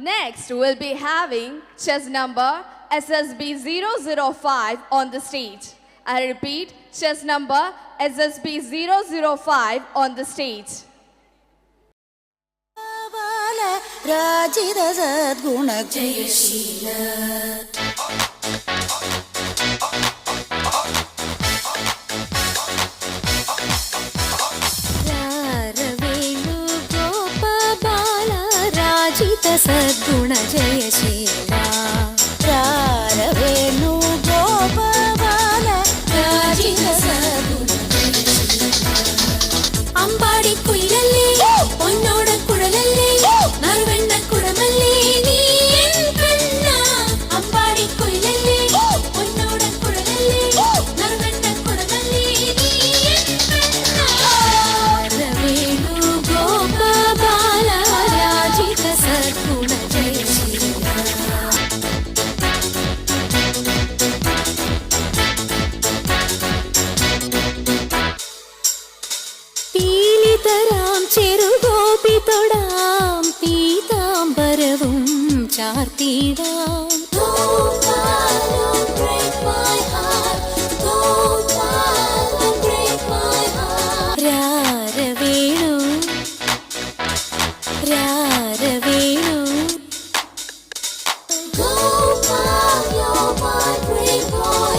Next, we'll be having chess number SSB 005 on the stage. I repeat, chess number SSB 005 on the stage. Rajita Sadguna Jayashila Raravelu Gopa Bala Rajita Sadguna Jayashila Raravelu Gopa Bala Rajita Sadguna Jayashila Ambadi Kuilalli Onnoda Kudalalli Narvenna Kudamalli Nee en kanna Ambadi Kuilalli Onnoda Kudalalli Narvenna Kudamalli Nee en kanna Raravelu Gopa Bala Rajita Sadguna Jayashila പീലിതരാം ചെറുഗോപിതൊടാം പീതാംബരവും ചാർത്തിടാം രാരവേണു രാരവേണു Gopal, you're my brave boy.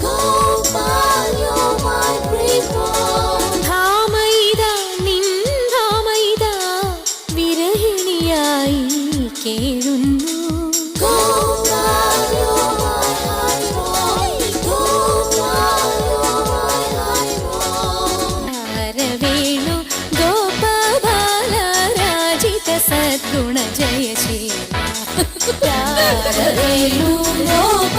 Gopal, you're my brave boy. ധാമൈദാ നിൻ ധാമൈദാ വിരഹിണിയായി കേഴുന്നു. Gopal, you're my high boy. Gopal, you're my high boy. രാരവേണു ഗോപബാല Rajitha സദ്ഗുണ Jayasheela രാരവേണു ഗോപ